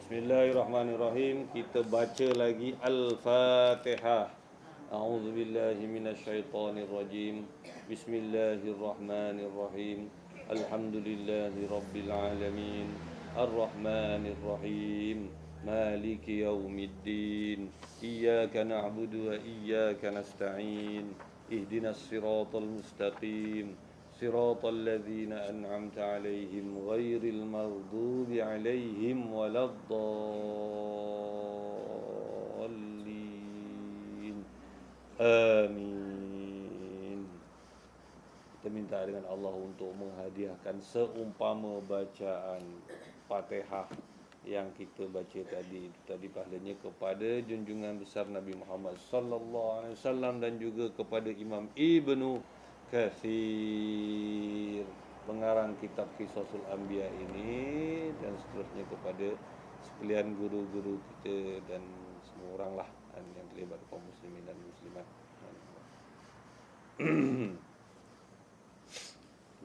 Bismillahirrahmanirrahim. Kita baca lagi Al-Fatihah. A'udzubillahi minasyaitonirrajim. Bismillahirrahmanirrahim. Alhamdulillahi rabbil alamin. Ar-Rahmanirrahim. Maliki yaumiddin. Iyyaka na'budu wa iyyaka nasta'in. Ihdinas siratal mustaqim. صراط الذين أنعمت عليهم غير المغضوب عليهم ولا الضالين آمين. Kita minta dengan Allah untuk menghadiahkan seumpama bacaan Fatihah yang kita baca tadi pahalanya kepada junjungan besar Nabi Muhammad sallallahu alaihi wasallam dan juga kepada Imam Ibnu Katsir, pengarang kitab Qisasul Anbiya ini, dan seterusnya kepada sekalian guru-guru kita dan semua orang lah yang terlibat kaum muslimin dan muslimat.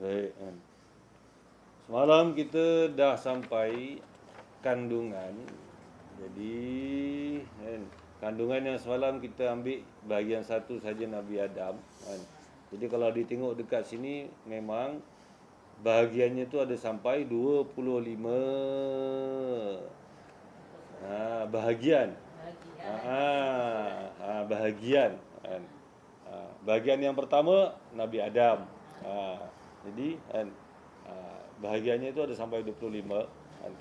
Baik, semalam kita dah sampai kandungan. Jadi kandungan yang semalam kita ambil bahagian satu saja Nabi Adam. Jadi kalau ditengok dekat sini memang bahagiannya tu ada sampai 25 bahagian. Bahagian. Bahagian yang pertama Nabi Adam. Jadi bahagiannya itu ada sampai 25.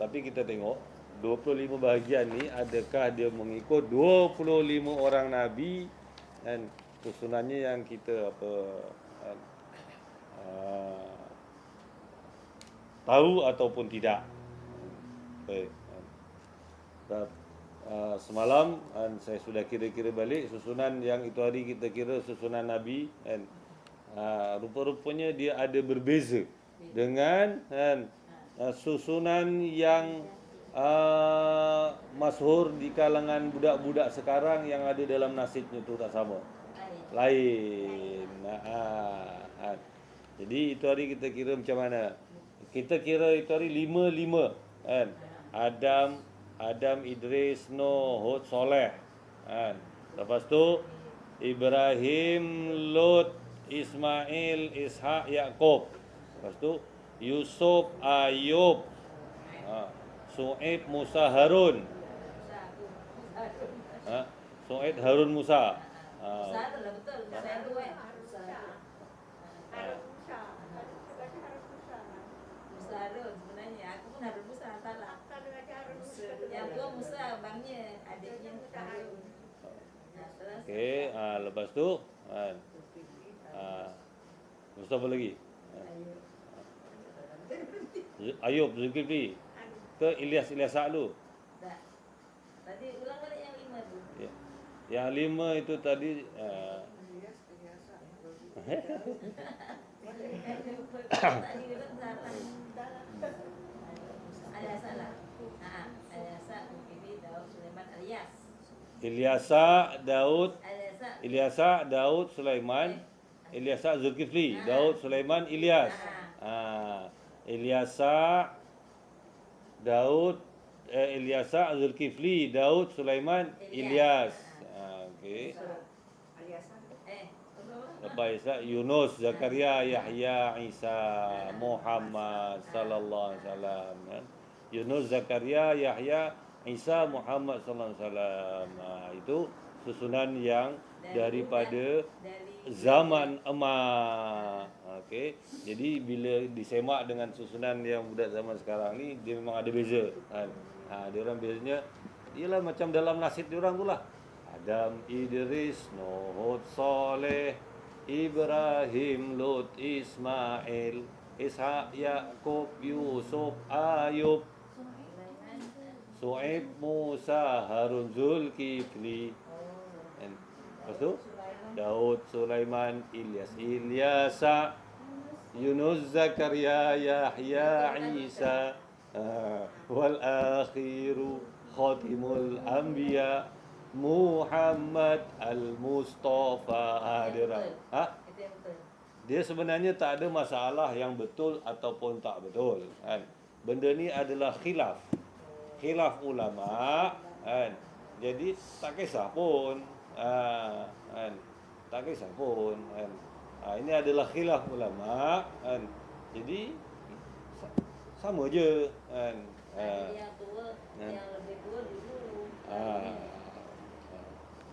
Tapi kita tengok 25 bahagian ni adakah dia mengikut 25 orang nabi dan susunannya yang kita tahu ataupun tidak. Baik. Semalam saya sudah kira-kira balik susunan yang itu hari kita kira susunan Nabi, dan rupa-rupanya dia ada berbeza dengan susunan yang masyhur di kalangan budak-budak sekarang yang ada dalam nasibnya tu tak sama. Lain. Jadi itu hari kita kira macam mana? Kita kira itu hari 5 kan. Adam, Idris, Nuh, Hud, Soleh. Kan. Lepas tu Ibrahim, Lut, Ismail, Ishak, Yaqub. Lepas tu Yusuf, Ayub, Su'aib, Musa, Harun. Su'aib, Harun, Musa. Musa tu lah betul. Musa tu Musa Harun sebenarnya. Aku pun Harun Musa, salah. Yang tua Musa, abangnya, adiknya Harun. Okey, lepas tu Musa apa lagi? Ayub, Zulkifli. Ke Ilyas dulu. Tadi ulang balik yang 5 tu. Ya. Yang 5 itu tadi Tadi ulang salah. Ada salah. Alyasa, Zulkifli, Daud, Sulaiman, Ilyas. Ilyasa, Daud, Sulaiman. Ilyasa, Zulkifli, Daud, Sulaiman, Ilyas. Ilyasa, Zulkifli, Daud, Sulaiman, Ilyas. Okey. Lepas Yunus, Zakaria, Yahya, Isa, Muhammad sallallahu alaihi wasallam. Yunus, Zakaria, Yahya, Isa, Muhammad sallallahu alaihi wasallam. Itu susunan yang daripada zaman emas. Okey. Jadi bila disemak dengan susunan yang budak zaman sekarang ni, dia memang ada beza kan. Dia orang bezanya ialah macam dalam nasib dia orang tu lah. Adam, Idris, Nuh, Hud, Soleh, Ibrahim, Lut, Ismail, Ishak, Yaqub, Yusuf, Ayub, Su'aib, Musa, Harun, Zulkifli. Lepas tu Daud, Sulaiman, Ilyasa, Yunus, Zakaria, Yahya, Isa, wal akhiru khatimul anbiya Muhammad al-Mustafa. Dia sebenarnya tak ada masalah yang betul ataupun tak betul kan. Benda ni adalah khilaf. khilaf ulama kan. Jadi tak kisah pun kan. Tak kisah pun kan. Ini adalah khilaf ulama kan. Jadi sama je kan. Ada yang tua, kan. yang lebih tua dulu.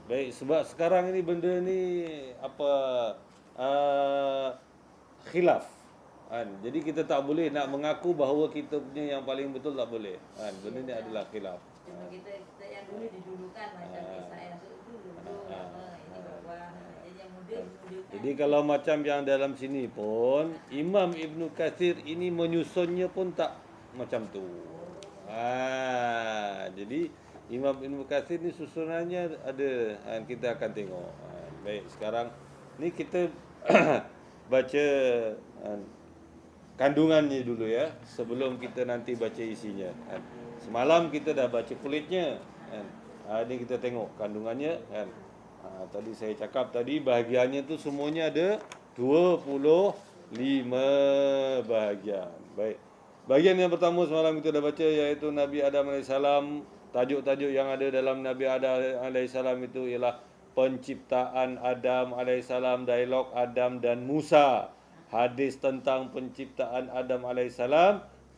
Baik, sebab sekarang ini benda ni apa khilaf kan. Jadi kita tak boleh nak mengaku bahawa kita punya yang paling betul, tak boleh kan. Benda ni adalah khilaf. Cuma kita yang dulu didulukan macam kisah yang dulu apa ini bawah. Jadi yang muda didulukan. Jadi kalau macam yang dalam sini pun Imam Ibn Katsir ini menyusunnya pun tak macam tu. Jadi Imam Ibn Katsir ni susunannya ada, kita akan tengok. Baik, sekarang ni kita baca kandungannya dulu ya, sebelum kita nanti baca isinya. Semalam kita dah baca kulitnya. Ini kita tengok kandungannya kan. Tadi saya cakap tadi bahagiannya tu semuanya ada 25 bahagian. Baik. Bahagian yang pertama semalam kita dah baca iaitu Nabi Adam AS. Tajuk-tajuk yang ada dalam Nabi Adam AS itu ialah penciptaan Adam AS, dialog Adam dan Musa, hadis tentang penciptaan Adam AS,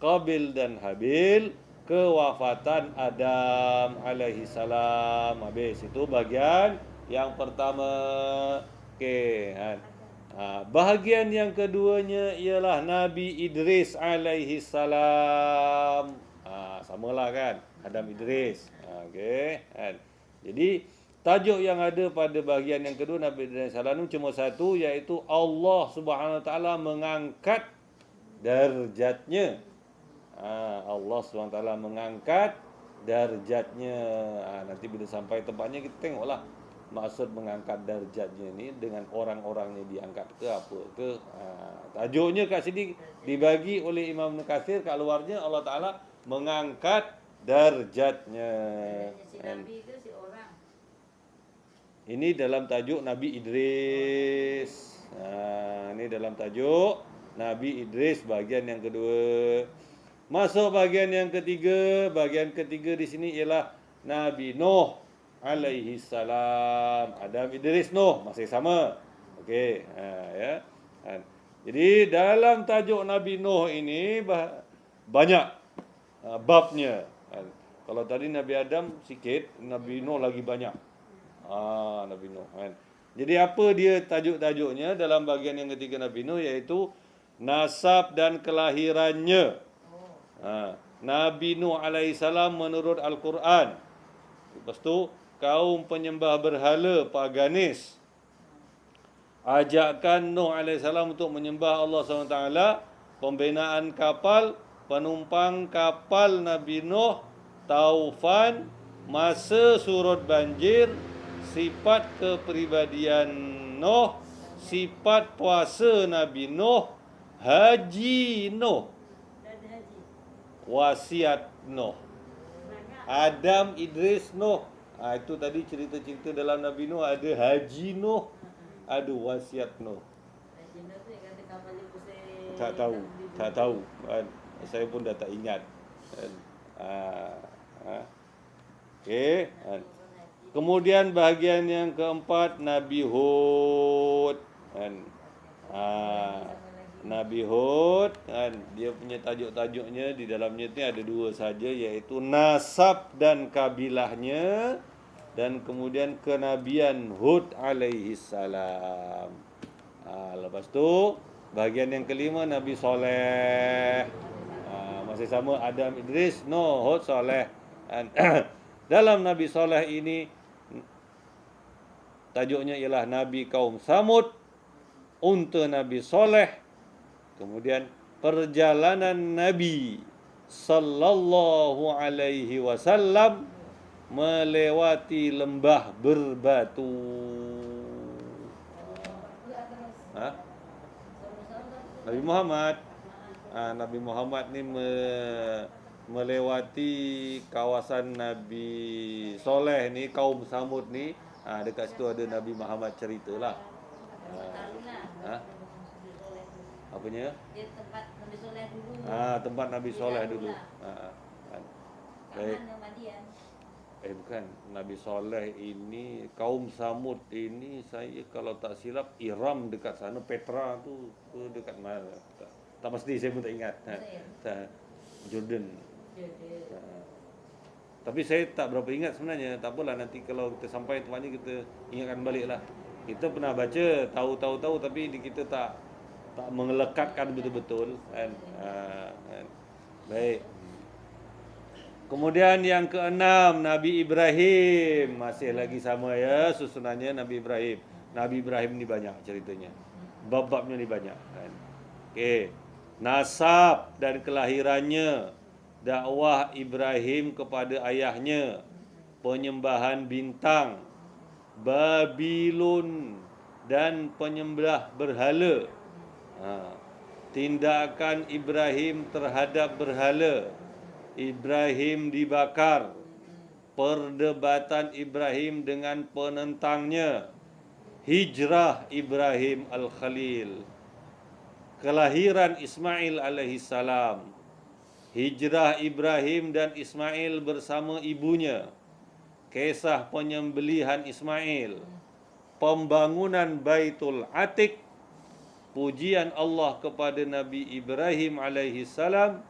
Qabil dan Habil, kewafatan Adam AS. Habis itu bahagian yang pertama. Okey kan. Bahagian yang keduanya ialah Nabi Idris alaihi salam. Samalah kan, Adam Idris. Okey kan. Jadi tajuk yang ada pada bahagian yang kedua Nabi Idris salam cuma satu, iaitu Allah Subhanahu Wa Taala mengangkat darjatnya. Allah Subhanahu Wa Taala mengangkat darjatnya. Nanti bila sampai tempatnya kita tengoklah maksud mengangkat darjatnya ni dengan orang-orangnya diangkat ke apa ke. Tajuknya kat sini dibagi oleh Imam Ibn Katsir, kat luarnya Allah Taala mengangkat darjatnya. Si Nabi itu si orang. Ini dalam tajuk Nabi Idris. Ini dalam tajuk Nabi Idris bahagian yang kedua. Masuk bahagian yang ketiga. Bahagian ketiga di sini ialah Nabi Nuh alaihi salam. Adam Idris Nuh masih sama. Okey, ya. Jadi dalam tajuk Nabi Nuh ini banyak babnya. Kalau tadi Nabi Adam sikit, Nabi Nuh lagi banyak. Nabi Nuh kan. Jadi apa dia tajuk-tajuknya dalam bahagian yang ketiga Nabi Nuh, iaitu nasab dan kelahirannya. Nabi Nuh alaihissalam menurut Al-Quran. Lepas tu kaum penyembah berhala paganis ajakkan Nuh alaihissalam untuk menyembah Allah SWT. Pembinaan kapal, penumpang kapal Nabi Nuh, taufan, masa surut banjir, sifat kepribadian Nuh, sifat puasa Nabi Nuh, haji Nuh, wasiat Nuh, Adam Idris Nuh. Itu tadi cerita-cerita dalam Nabi Nuh. Ada haji Nuh, ada wasiat Nuh. Haji Nuh tu yang kata kapal dia pusing. Tak tahu kan. Saya pun dah tak ingat kan. Okey kan. Kemudian bahagian yang keempat Nabi Hud kan. Nabi Hud kan, dia punya tajuk-tajuknya di dalamnya ni ada dua saja, iaitu nasab dan kabilahnya, dan kemudian kenabian Hud alaihi salam. Lepas tu bahagian yang kelima Nabi Soleh. Masih sama Adam Idris Nuh Hud Soleh. Dalam Nabi Soleh ini tajuknya ialah Nabi kaum Samud, unta Nabi Soleh. Kemudian perjalanan Nabi sallallahu alaihi wasallam melewati lembah berbatu. Nabi Muhammad. Nabi Muhammad ni melewati kawasan Nabi Soleh ni, kaum Samud ni. Dekat situ ada Nabi Muhammad ceritalah. Apanya? Dia tempat Nabi Soleh dulu. Tempat Nabi Soleh dulu. Baik. mana Madian? Bukan, Nabi Soleh ini, kaum Samud ini, saya kalau tak silap Iram dekat sana, Petra tu dekat mana? Tak pasti, saya pun tak ingat. Jordan. Tapi saya tak berapa ingat sebenarnya. Tak apalah, nanti kalau kita sampai tempatnya kita ingatkan balik lah. Kita pernah baca, tahu, tapi kita tak mengelekatkan betul-betul kan. Kan. Baik. Kemudian yang keenam, Nabi Ibrahim. Masih lagi sama ya susunannya Nabi Ibrahim. Nabi Ibrahim ni banyak ceritanya. Bab-babnya ni banyak kan. Okey. Nasab dan kelahirannya, dakwah Ibrahim kepada ayahnya, penyembahan bintang, Babilon dan penyembah berhala. Tindakan Ibrahim terhadap berhala, Ibrahim dibakar, perdebatan Ibrahim dengan penentangnya, hijrah Ibrahim Al-Khalil, kelahiran Ismail alaihissalam, hijrah Ibrahim dan Ismail bersama ibunya, kisah penyembelihan Ismail, pembangunan Baitul Atiq, pujian Allah kepada Nabi Ibrahim alaihissalam,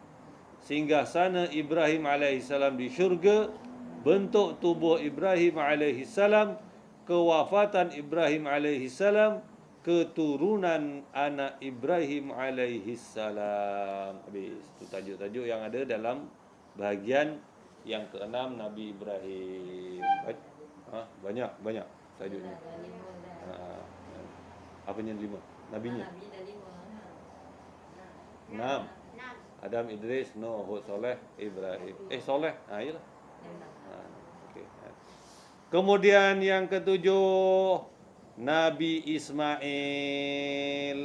singgasana Ibrahim alaihissalam di syurga, bentuk tubuh Ibrahim alaihissalam, kewafatan Ibrahim alaihissalam, keturunan anak Ibrahim alaihissalam. Habis. Itu tajuk-tajuk yang ada dalam bahagian yang keenam Nabi Ibrahim. Banyak tajuknya. Apanya 5? Nabinya? Nabi dah 5. 6. Adam, Idris, Nuh, Hud, Soleh, Ibrahim. Soleh. Iyalah. Okay. Kemudian yang ketujuh, Nabi Ismail.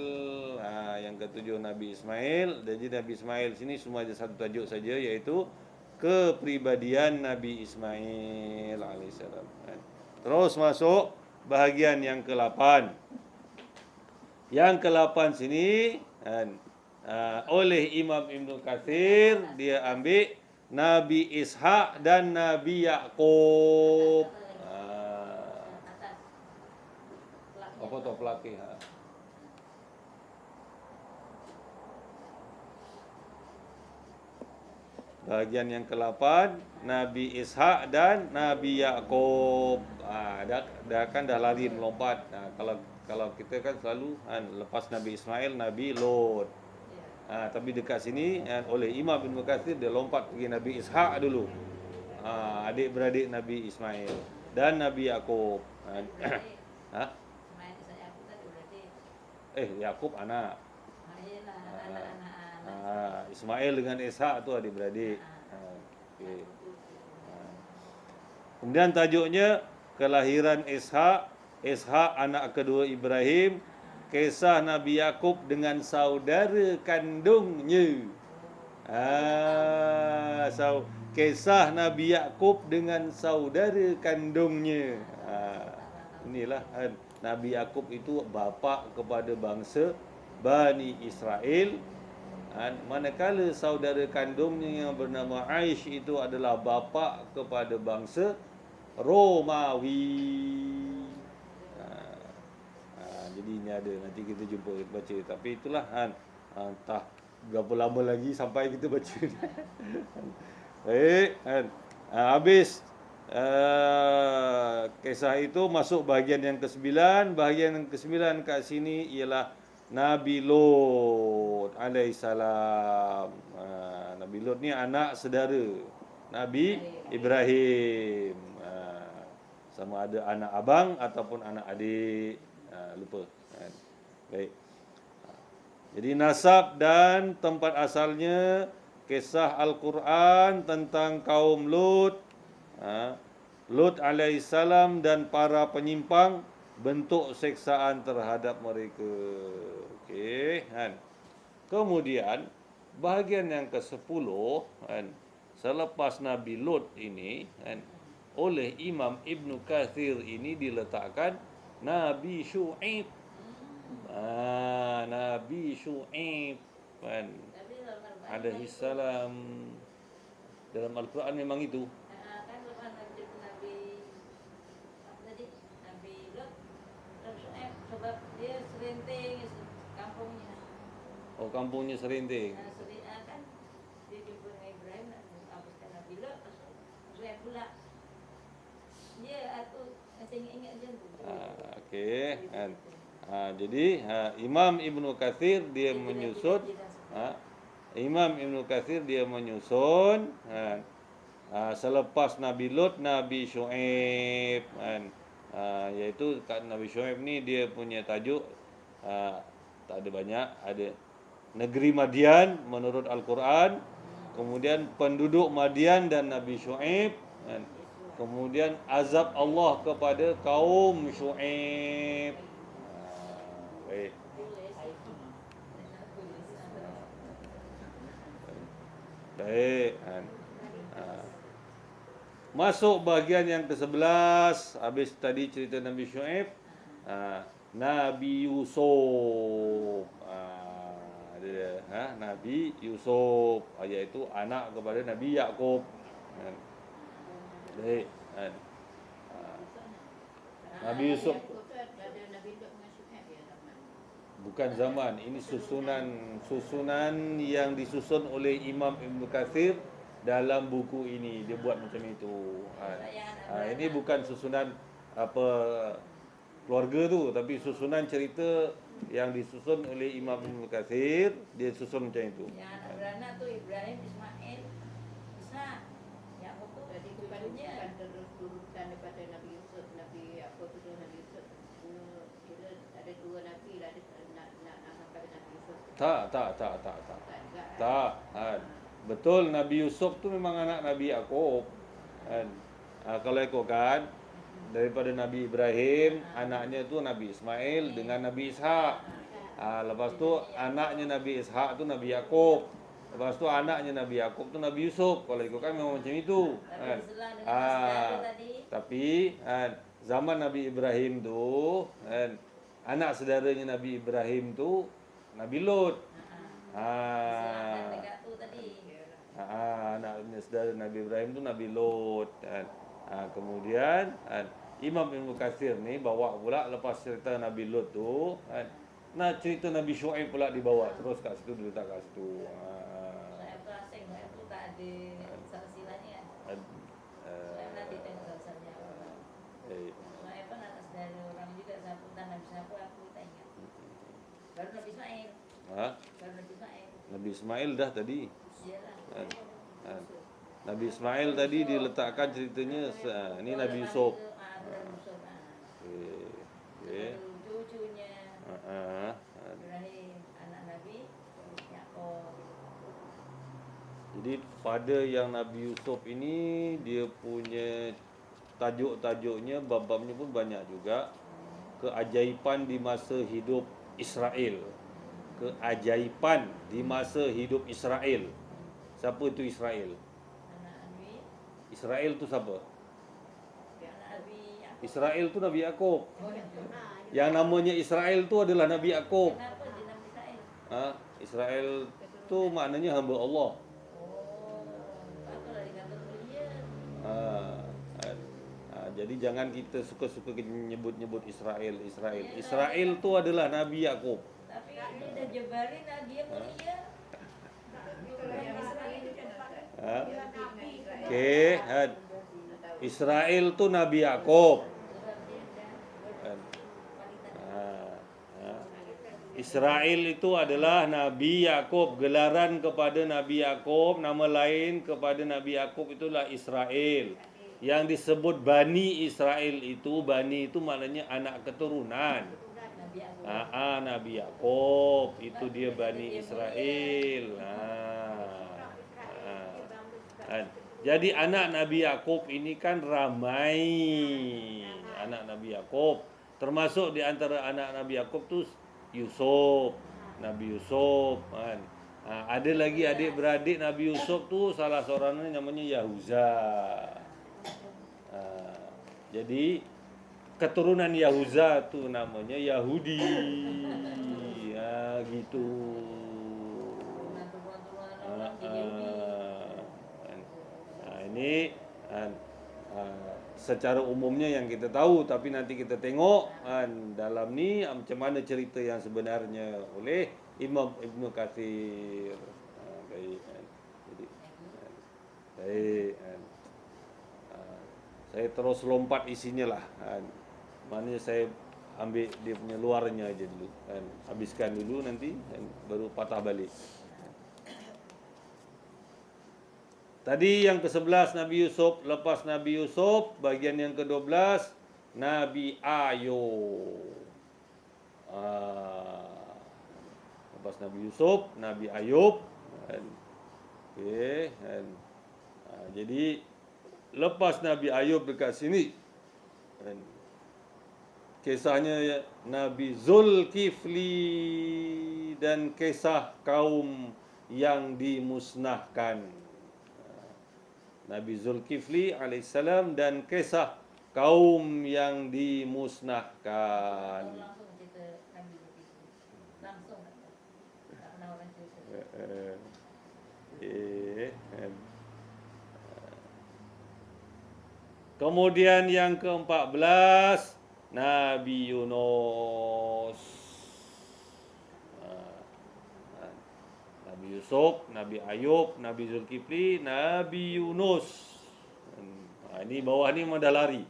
Yang ketujuh Nabi Ismail. Jadi Nabi Ismail sini semua ada satu tajuk saja, iaitu kepribadian Nabi Ismail alaihissalam. Terus masuk bahagian yang ke-8. Yang ke-8 sini oleh Imam Ibn Katsir, dia ambil Nabi Ishak dan Nabi Yaqub. Apa tu pelakih? Bahagian yang ke-8, Nabi Ishak dan Nabi Yaqub. Dah lari melompat. Kalau kita kan selalu lepas Nabi Ismail, Nabi Lot. Tapi dekat sini oleh Imam Ibn Katsir, dia lompat pergi Nabi Ishak dulu. Adik-beradik Nabi Ismail dan Nabi Yaqub. Yaqub anak. Ismail dengan Ishak tu adik-beradik. Okay. Kemudian tajuknya kelahiran Ishak, anak kedua Ibrahim, kisah Nabi Yaqub dengan saudara kandungnya. Kisah Nabi Yaqub dengan saudara kandungnya. Inilah Nabi Yaqub itu bapa kepada bangsa Bani Israel. Manakala saudara kandungnya yang bernama Aish itu adalah bapa kepada bangsa Romawi. Jadi ini ada, nanti kita jumpa, kita baca. Tapi itulah entah berapa lama lagi sampai kita baca. Baik, habis kisah itu masuk bahagian yang ke-9. Bahagian yang ke-9 kat sini ialah Nabi Lot alaihissalam. Nabi Lot ni anak saudara Nabi Ibrahim. Sama ada anak abang ataupun anak adik. Lupa. Baik. Jadi nasab dan tempat asalnya, kisah Al-Quran tentang kaum Lut. Lut alaihissalam dan para penyimpang, bentuk seksaan terhadap mereka. Okey, kemudian bahagian yang ke-10, selepas Nabi Lut ini, oleh Imam Ibn Katsir ini diletakkan Nabi Syu'aib. Nabi Syu'aib alaihissalam. Dalam Al-Quran memang itu. Kan lepas Nabi apa tadi? Nabi Lot, terus sebab dia serenting kampungnya. Oh, kampungnya Serinding. Kan dia jumpa dengan Ibrahim nak hapuskan Nabi Lot, Ibrahim pula. Dia aku masih ingat je tu. Okey. Jadi Imam Ibnu Katsir dia menyusun Imam Ibnu Katsir dia menyusun selepas Nabi Lut, Nabi Syuaib kan. Iaitu Nabi Syuaib ni dia punya tajuk tak ada banyak, ada negeri Madian menurut Al-Quran, kemudian penduduk Madian dan Nabi Syuaib kan. Kemudian azab Allah kepada kaum Syuaib. Baik. Baik kan. Masuk bahagian yang ke-11. Habis tadi cerita Nabi Syuaib, Nabi Yusuf. Dia Nabi Yusuf, iaitu anak kepada Nabi Yaqub. Baik. Nabi Yusuf bukan zaman. Ini susunan yang disusun oleh Imam Ibnu Katsir dalam buku ini. Dia buat macam itu. Ini bukan susunan apa keluarga tu, tapi susunan cerita yang disusun oleh Imam Ibnu Katsir. Dia susun macam itu. Yang anak beranak tu Ibrahim, Ismail, Ishak. Yaqub tu Jadi bukan turutan daripada Nabi Yusuf, Nabi apa tu Nabi Yusuf. Kira ada dua nabi lah, nak sampai Nabi Yusuf. Tak. Betul, Nabi Yusuf tu memang anak Nabi Yaqub. Kalau ikutkan daripada Nabi Ibrahim, anaknya tu Nabi Ismail dengan Nabi Ishak. Lepas tu anaknya Nabi Ishak tu Nabi Yaqub. Lepas tu anaknya Nabi Yaqub tu Nabi Yusuf. Kalau ikutkan memang macam itu. Tapi zaman Nabi Ibrahim tu anak saudaranya Nabi Ibrahim tu Nabi Lut. Anaknya saudara Nabi Ibrahim tu Nabi Lut. Kemudian Imam Ibnu Katsir ni bawa pula lepas cerita Nabi Lut tu nak cerita Nabi Syuaib pula dibawa terus kat situ, diletak kat situ. Saya tu asing, saya tu tak ada silsilahnya kan. Saya nanti tengok silsilahnya. Saya pun anak saudara orang juga, siapa tak Nabi siapa aku tak ingat. Baru Nabi Ismail. Baru Nabi Ismail. Nabi Ismail dah tadi. Iyalah. Nabi Ismail tadi diletakkan ceritanya ni Nabi Yusuf. Okey. Cucunya Ibrahim, anak Nabi Yaqub. Jadi pada yang Nabi Yusuf ini dia punya tajuk-tajuknya, bab-babnya pun banyak juga. Keajaiban di masa hidup Israel. Keajaiban di masa hidup Israel. Siapa itu Israel? Anak Nabi. Israel tu siapa? Anak Nabi Yaqub. Israel tu Nabi Yaqub. Yang namanya Israel tu adalah Nabi Yaqub. Kenapa dia Nabi Israel? Israel tu maknanya hamba Allah. Patutlah dikata mulia. Jadi jangan kita suka-suka nyebut-nyebut Israel. Israel tu adalah Nabi Yaqub. Tapi ini dah jebarin dah dia mulia. Okey, Israel tu Nabi Yaqub. Israel itu adalah Nabi Yaqub. Gelaran kepada Nabi Yaqub, nama lain kepada Nabi Yaqub itulah Israel. Yang disebut Bani Israel itu, Bani itu maknanya anak keturunan. Nabi Yaqub itu dia Bani Israel. Jadi anak Nabi Yaqub ini kan ramai. Anak Nabi Yaqub, termasuk di antara anak Nabi Yaqub tu Yusuf, Nabi Yusuf kan. Ada lagi adik-beradik Nabi Yusuf tu, salah seorangnya namanya Yahuza. Jadi keturunan Yahuza tu namanya Yahudi. Gitu. Ini secara umumnya yang kita tahu, tapi nanti kita tengok dalam ni macam mana cerita yang sebenarnya oleh Imam Ibnu Katsir. Baik. Jadi baik. Saya terus lompat isinya lah. Maknanya saya ambil dia punya luarnya aja dulu. Habiskan dulu nanti baru patah balik. Tadi yang ke-11 Nabi Yusuf, lepas Nabi Yusuf bagian yang ke-12 Nabi Ayub. Lepas Nabi Yusuf, Nabi Ayub. Okey, jadi lepas Nabi Ayub dekat sini kisahnya Nabi Zulkifli dan kisah kaum yang dimusnahkan. Nabi Zulkifli alaihissalam dan kisah kaum yang dimusnahkan. Langsung cerita Nabi Zulkifli. Langsung tak pernah orang cerita. Kemudian yang ke-14 Nabi Yunus. Nabi Yusuf, Nabi Ayub, Nabi Zulkifli, Nabi Yunus. Ini bawah ni memang dah lari.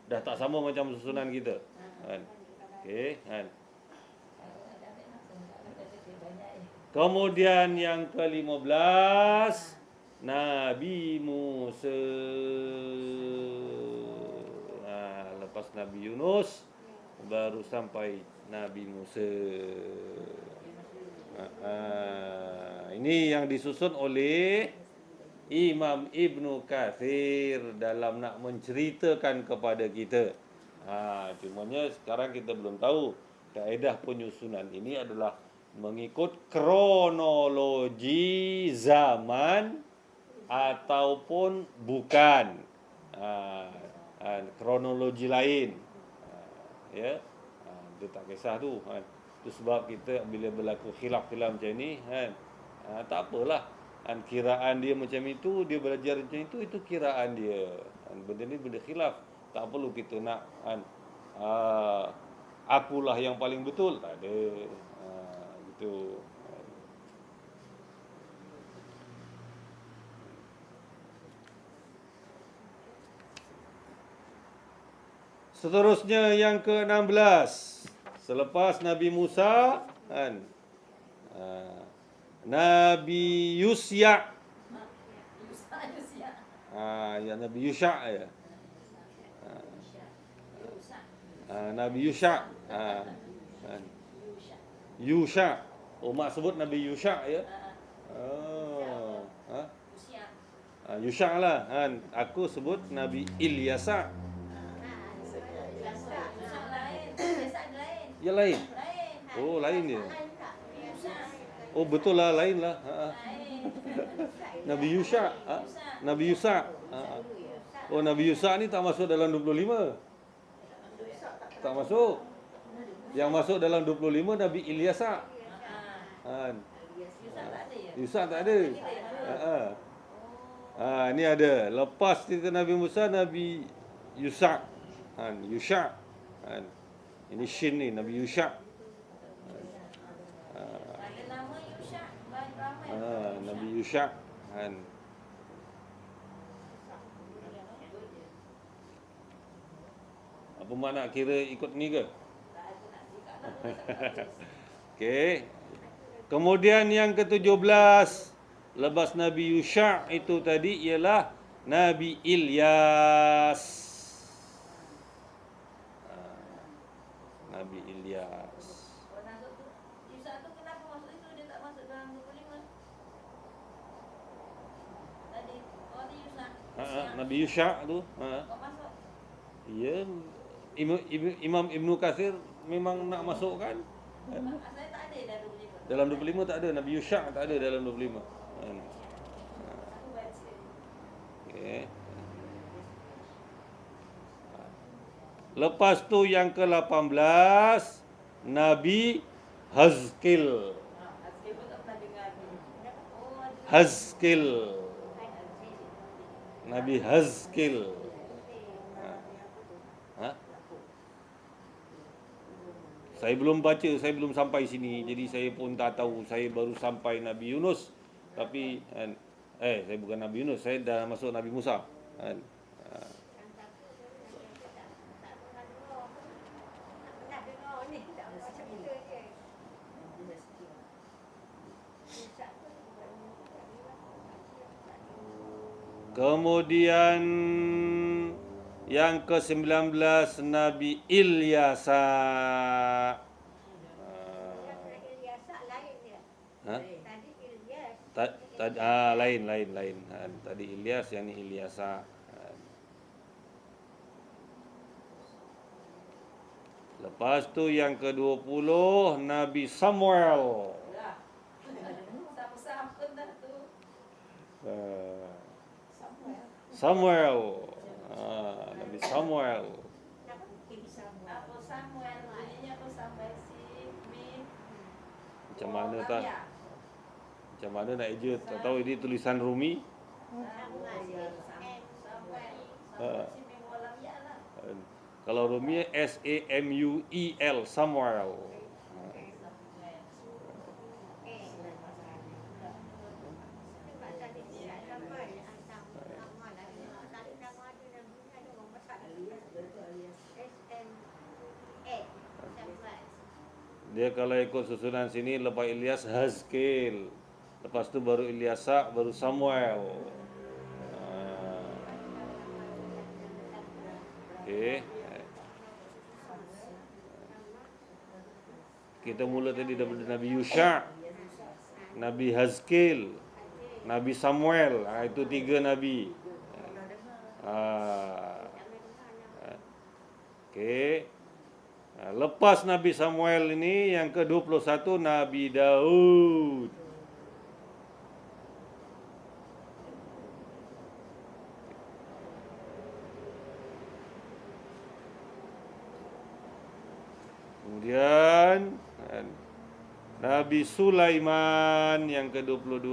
Dah tak sama macam susunan kita. Okey. Kemudian yang ke-15 Nabi Musa. Lepas Nabi Yunus baru sampai Nabi Musa. Ini yang disusun oleh Imam Ibnu Katsir dalam nak menceritakan kepada kita. Cumanya sekarang kita belum tahu kaedah penyusunan ini adalah mengikut kronologi zaman ataupun bukan. Kronologi lain. Ya. Dia tak kisah tu. Itu sebab kita bila berlaku khilaf-khilaf macam ni tak apalah. Kiraan dia macam itu, dia belajar macam itu kiraan dia. Benda ni benda khilaf. Tak perlu kita nak akulah yang paling betul. Tak ada. Gitu. Seterusnya yang ke-16. Selepas Nabi Musa Nabi Yusya. Ya Nabi Yusya ya. Nabi Yusya. Yusya. Mak sebut Nabi Yusya ya. Yusya lah. Aku sebut Nabi Ilyasa. Ya lain. Oh lain dia. Oh betul lah lain lah. Nabi Yusya. Nabi Yusa. Oh Nabi Yusa ni tak masuk dalam 25. Tak masuk. Yang masuk dalam 25 Nabi Ilyasa. Yusa tak ada. Ni ada. Lepas cerita Nabi Musa Nabi Yusa. Yusya. Ini Shin ni Nabi Yusya. Nabi Yusya. Apa mak nak kira ikut ni ke? Okey. Kemudian yang ke-17 lepas Nabi Yusya itu tadi ialah Nabi Ilyas. Nabi Ilyas. Yusa tu kenapa masuk itu dia tak masuk dalam 25? Tadi Yusa. Nabi Yusya tu. Kok masuk? Ya, Imam Ibnu Katsir memang nak masukkan. Saya tak ada dalam 25. Dalam 25 tak ada. Nabi Yusya tak ada dalam 25. Aku baca. Okay. Lepas tu yang ke-18 Nabi Hazkil. Hazkil pun tak pernah dengar ni. Hazkil. Nabi Hazkil. Ha? Saya belum baca, saya belum sampai sini. Jadi saya pun tak tahu. Saya baru sampai Nabi Yunus. Tapi saya bukan Nabi Yunus, saya dah masuk Nabi Musa. Kan? Kemudian yang ke-19 Nabi Ilyasa. Lain. Tadi Ilyas, yang ini Ilyasa. Lepas tu yang ke-20 Nabi Samuel. Samuel. Nabi Samuel. Macam mana tak? Macam mana nak eja? Tak tahu ini tulisan Rumi. Kalau Rumi Samuel, Samuel. Dia kalau ikut susunan sini, lepas Ilyas Hazkil, lepas tu baru Ilyasa, baru Samuel. Okey. Kita mula tadi daripada Nabi Yusha, Nabi Hazkil, Nabi Samuel. Itu 3 Nabi. Okey. Lepas Nabi Samuel ini, yang ke-21 Nabi Daud. Kemudian Nabi Sulaiman yang ke-22.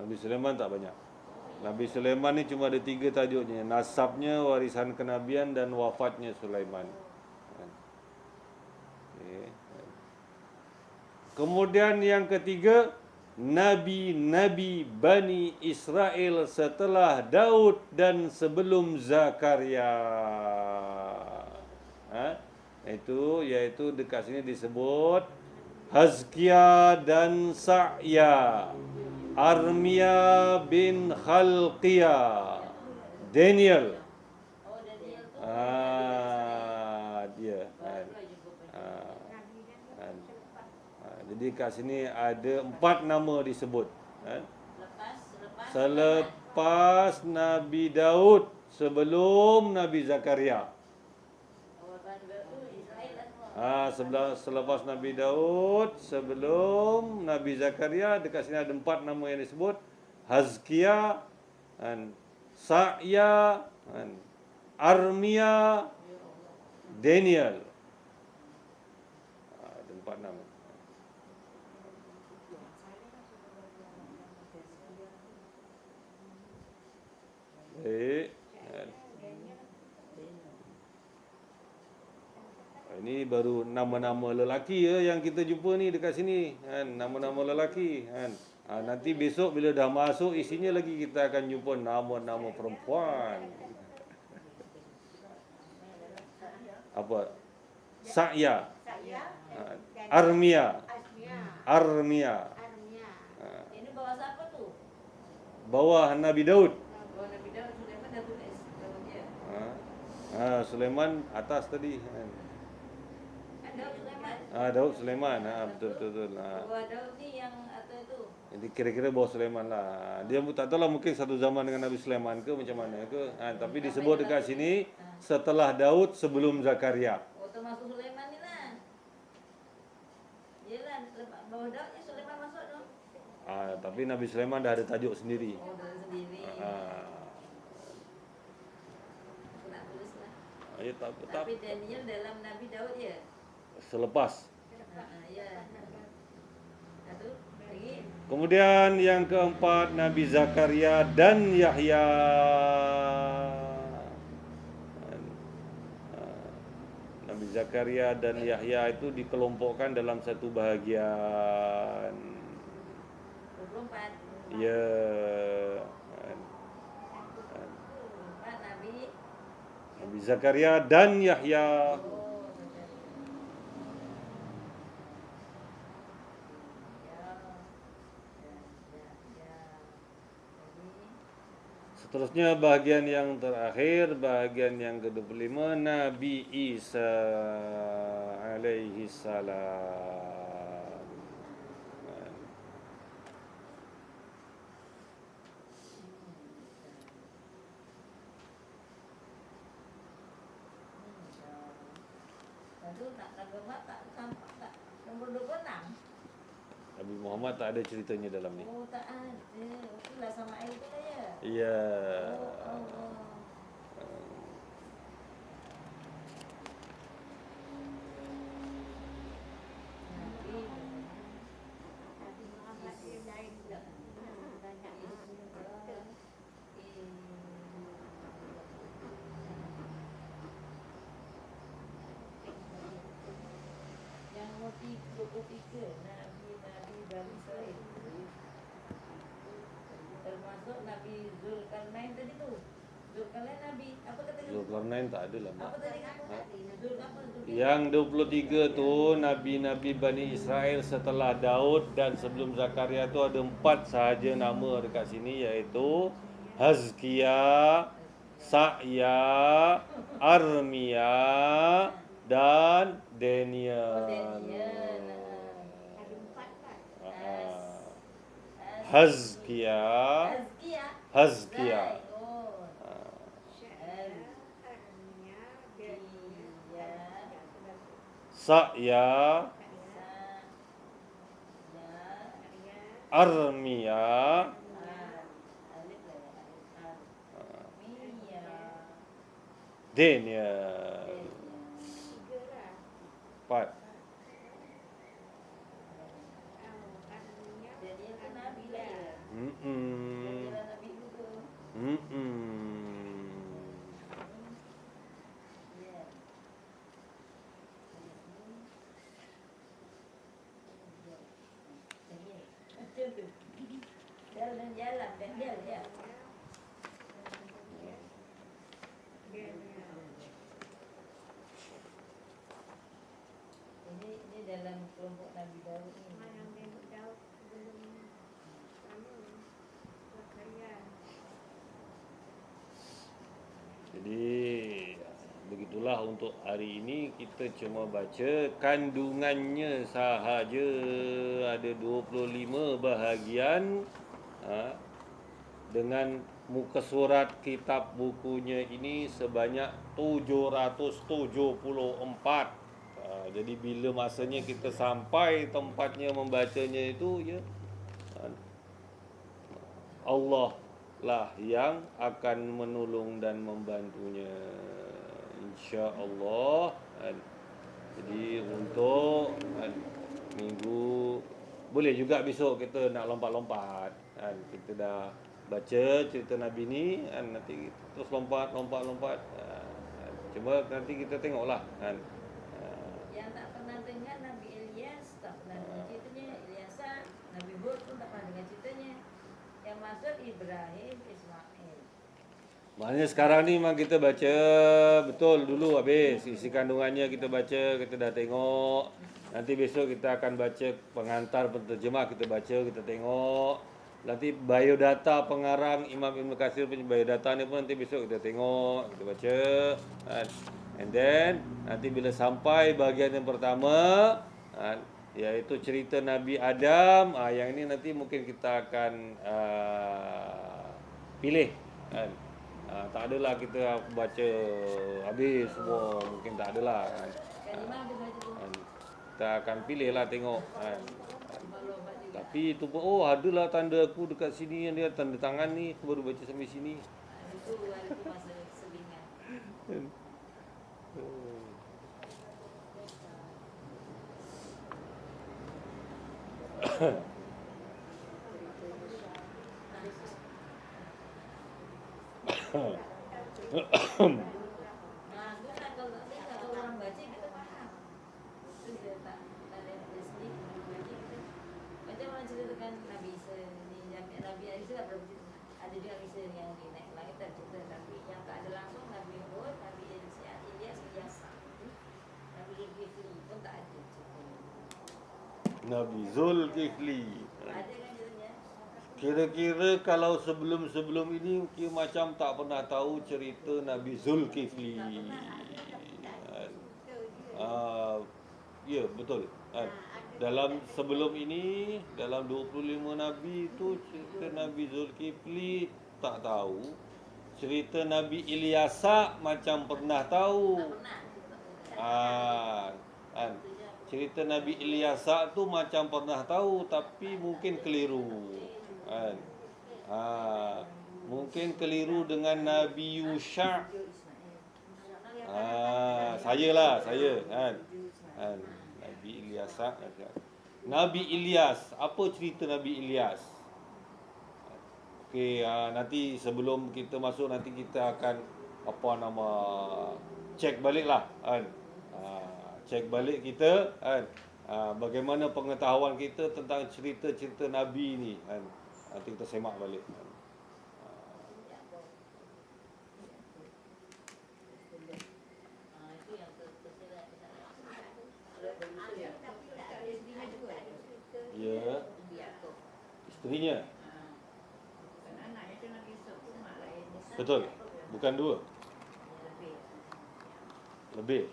Nabi Sulaiman tak banyak. Nabi Sulaiman ni cuma ada 3 tajuknya. Nasabnya, warisan kenabian, dan wafatnya Sulaiman. Okay. Kemudian yang ketiga, Nabi-Nabi Bani Israel setelah Daud dan sebelum Zakaria. Iaitu dekat sini disebut Hazkia dan Sa'ya, Armia bin Khalqiyah, Daniel. Dia. Jadi kat sini ada 4 nama disebut. Selepas Nabi Daud, sebelum Nabi Zakaria. Selepas Nabi Daud, sebelum Nabi Zakaria, dekat sini ada 4 nama yang disebut. Hazkia, Sa'ya, Armia, Daniel. Ada 4 nama. Ini baru nama-nama lelaki yang kita jumpa ni dekat sini, nama-nama lelaki. Nanti besok bila dah masuk isinya lagi, kita akan jumpa nama-nama perempuan. Apa? Sa'ya, Armia. Ini bawah siapa tu? Bawah Nabi Daud. Bawah Nabi Daud, Sulaiman dah tulis Daudnya. Sulaiman atas tadi. Daud Sulaiman. Daud Sulaiman. Betul. Bawah Daud ni yang atau itu. Jadi kira-kira bawah Sulaiman lah. Dia tak tahu lah, mungkin satu zaman dengan Nabi Sulaiman ke macam mana ke. Tapi disebut dekat sini setelah Daud, sebelum Zakaria. Termasuk Sulaiman ni lah. Yelah, bawah Daud ni Sulaiman masuk tu. Tapi Nabi Sulaiman dah ada tajuk sendiri. Dah sendiri. Aku nak tulis lah. Ya, tak. Tapi Daniel dalam Nabi Daud ya. Selepas. Ya. Satu lagi. Kemudian yang keempat Nabi Zakaria dan Yahya. Nabi Zakaria dan Yahya itu dikelompokkan dalam satu bahagian. 24. Ya. 24 Nabi Zakaria dan Yahya. Oh, Zakaria. Ya. Lagi. Seterusnya bahagian yang terakhir, bahagian yang ke-25 Nabi Isa alaihi salam. Lalu tak Muhammad tak tampak tak. Nombor 26. Nabi Muhammad tak ada ceritanya dalam ni. Oh, tak ada. Itulah sama air tu lah ya. Ya. Oh, Allah. Nabi Muhammad dia lain pula. Banyak Yang motif 23 Nabi Bani Israel, termasuk Nabi Zulkarnain tadi tu. Zulkarnain Nabi apa kata kamu? Zulkarnain tak ada lah, Mak. Apa tadi kamu? Zul apa? Yang 23 tu Nabi-Nabi Bani Israel setelah Daud dan sebelum Zakaria tu ada 4 sahaja nama dekat sini, iaitu Hazkia, Sa'ya, Armia dan Daniel. Oh, Daniel. ada 4 kan. Hazkia, Azkia. Hazkia, Right. Oh. Sa'ya, Armia, Daniel. 4. Daniel tu Nabi lah ya. Daniel Nabi juga. Ya. Daniel. Macam tu. Jalan Daniel ya. Ini dalam kelompok Nabi Daud ni. Jadi begitulah untuk hari ini, kita cuma baca kandungannya sahaja, ada 25 bahagian dengan muka surat kitab bukunya ini sebanyak 774. Jadi bila masanya kita sampai tempatnya membacanya itu, ya, Allah lah yang akan menolong dan membantunya, insya-Allah. Jadi untuk minggu boleh juga besok kita nak lompat-lompat. Kita dah baca cerita Nabi ni, nanti terus lompat. Cuma nanti kita tengoklah kan. Yang tak pernah dengar Nabi Ilyas, tak pernah dengar ceritanya. Ilyasa, Nabi Hud pun tak pernah dengar ceritanya. Yang masuk Ibrahim, Ismail. Maknanya sekarang ni memang kita baca betul dulu, habis isi kandungannya kita baca, kita dah tengok. Nanti besok kita akan baca pengantar penterjemah, kita baca, kita tengok. Nanti biodata pengarang Imam Ibn Katsir punya biodata ni pun nanti besok kita tengok, kita baca. And then nanti bila sampai bahagian yang pertama, iaitu cerita Nabi Adam, yang ini nanti mungkin kita akan pilih kan. Tak adalah kita baca habis semua, mungkin tak adalah kan. Kalimah habis baca tu. Kita akan pilih lah, tengok kan. Tapi itu pun, adalah tanda aku dekat sini, yang dia tanda tangan ni, aku baru baca sampai sini. Itu masa selingan. Nah, itu kan kalau orang baca kita paham. Terus dia tak ada yang sedih baca kita. Macam orang ceritakan Nabi Isa ni, Nabi Isa ada juga Nabi Isa yang di naik langit tercerita, tapi yang tak ada langsung Nabi Hud, Nabi Ilyas, Ilyasa. Nabi Zulkifli pun tak ada cerita. Nabi Zulkifli. Ada kan ceritanya? Kira-kira kalau sebelum-sebelum ini kita macam tak pernah tahu cerita Nabi Zulkifli. Ya, betul. Dalam sebelum ini, dalam 25 Nabi itu cerita Nabi Zulkifli tak tahu. Cerita Nabi Ilyasa macam pernah tahu. Kan? Cerita Nabi Ilyasa tu macam pernah tahu tapi mungkin keliru. Kan? Mungkin keliru dengan Nabi Yusha. Saya kan. Nabi Ilyasa. Nabi Ilyas, apa cerita Nabi Ilyas? Okey, nanti sebelum kita masuk nanti kita akan cek baliklah kan. Cek balik kita kan. Bagaimana pengetahuan kita tentang cerita-cerita Nabi ni kan. Nanti kita semak balik kan. Ya, isterinya. Betul. Bukan dua. Lebih.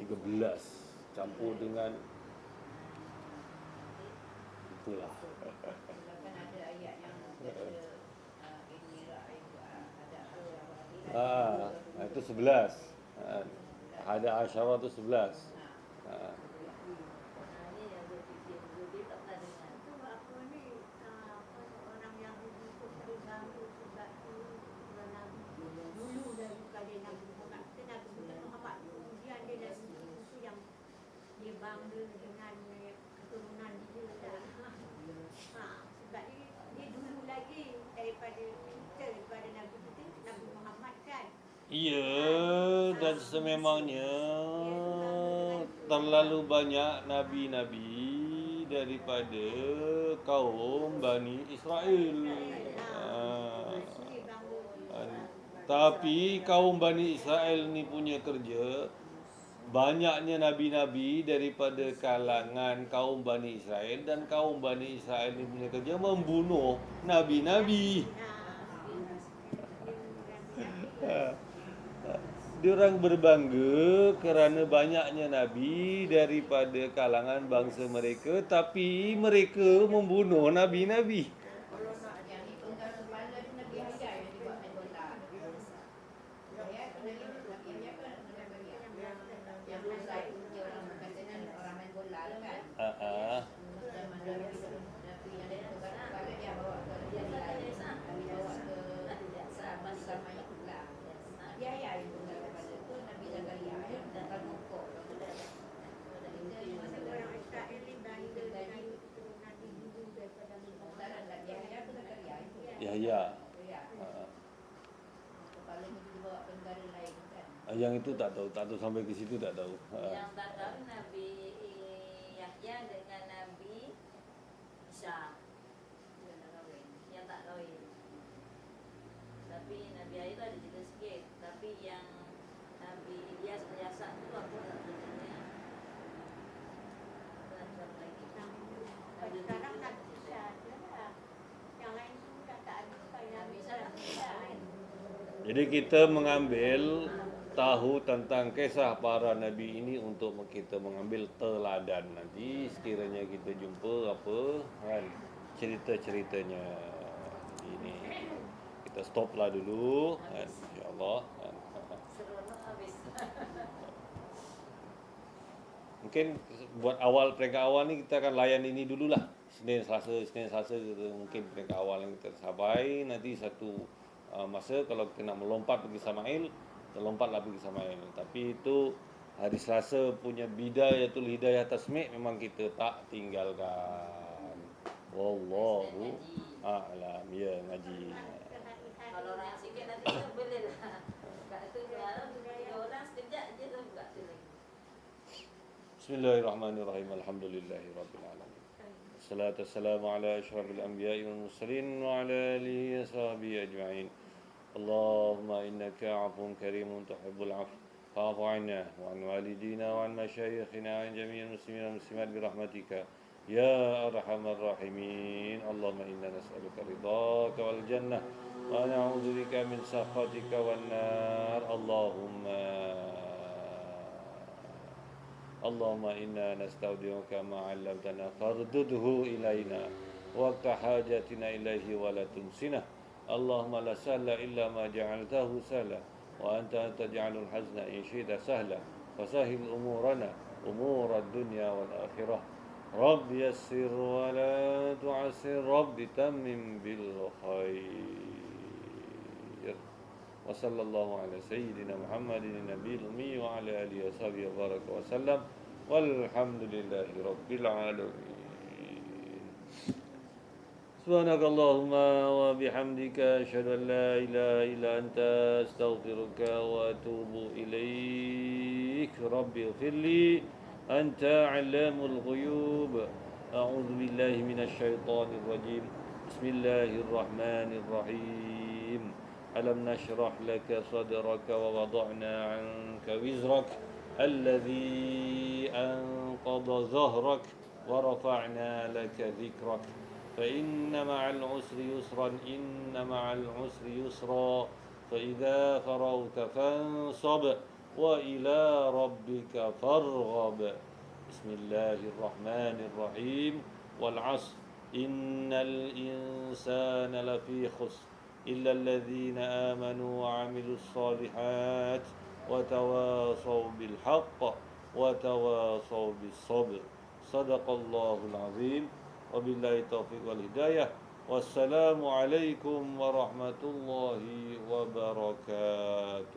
13 campur dengan itulah. Itu 11. Ada asyara tu 11. Bangga dengan keturunan dia sebab dia dulu lagi daripada Nabi kita, Nabi Muhammad kan. Ya, dan sememangnya terlalu banyak nabi-nabi daripada kaum Bani Israel. Tapi kaum Bani Israel ni punya kerja, banyaknya nabi-nabi daripada kalangan kaum Bani Israel, dan kaum Bani Israel ni punya kerja membunuh nabi-nabi. Diorang berbangga kerana banyaknya nabi daripada kalangan bangsa mereka, tapi mereka membunuh nabi-nabi. Ya. Yang itu tak tahu sampai ke situ tak tahu. Yang tak tahu Nabi Yahya dengan Nabi Isa. Yang tak kahwin. Tapi Nabi Yahya itu ada cerita sikit. Tapi yang Nabi Ilyas Ilyasa itu aku tak ceritanya. Sekarang Nabi Isa je lah. Yang lain sudah tak ada. Nabi Isa tak kahwin. Jadi kita mengambil tahu tentang kisah para nabi ini untuk kita mengambil teladan. Nanti sekiranya kita jumpa apa kan cerita-ceritanya ini, kita stoplah dulu kan, insya-Allah kan. Mungkin buat awal peringkat awal ni kita akan layan ini dululah. Senin Selasa kita mungkin peringkat awal yang kita sampai nanti satu masa kalau kita nak melompat pergi Samail, kita lompatlah pergi Samail. Tapi itu hari Selasa punya Bidayatul Hidayah Tasmi' memang kita tak tinggalkan. Wallahu a'lam. Ya, ngaji. Kalau orang sikit nanti kita boleh lah. Kat tu malam 3 orang sekejap je tu buka tu lagi. Bismillahirrahmanirrahim. Alhamdulillahirabbil alamin. Wassalatu wassalamu ala asyrafil anbiya'i wal mursalin wa ala alihi wa sahbihi ajma'in. Allahumma innaka 'afuwun karimun tuhibbul 'afwa fa'fu 'anna wa 'an walidina wa 'an masyayikhina wa 'an jami'il muslimin wal muslimat bi rahmatika ya arhamar rahimin. Allahumma inna nas'aluka ridhaka wal jannah wa na'udzubika min sakhatika wan nar. Allahumma inna nastaudi'uka ma 'allamtana fardudhu ilaina waqta hajatina ilaihi wa la tunsina. Allahumma la sahla illa ma ja'altahu sahla wa anta taj'alul hazna in syi'ta sahla fasahhil umurana umurad dunya wal akhirah. Rabbi yassir wa la tu'assir, Rabbi tammim bil khair. Wa sallallahu ala sayyidina Muhammadin nabiyil ummi wa ala alihi wa sahbihi wa baraka wa sallam. Walhamdulillahi rabbil alamin. Subhanakallahumma wa bihamdika asyhadu an la ilaha illa anta astaghfiruka wa atubu ilaik. Rabbi ighfirli anta 'allamul ghuyub. A'udzu billahi minasy syaithanir rajim. Bismillahirrahmanirrahim. Alam nashrah laka sadraka wa wada'na 'anka wizrak alladhi anqadha dhahrak wa rafa'na laka dhikrak. فإن مع العسر يسرا إن مع العسر يسرا فإذا فرغت فانصب وإلى ربك فارغب. بسم الله الرحمن الرحيم. والعصر إن الإنسان لفي خسر إلا الذين آمنوا وعملوا الصالحات وتواصوا بالحق وتواصوا بالصبر. صدق الله العظيم. Wabillahi taufiq wal hidayah. Wassalamu alaikum warahmatullahi wabarakatuh.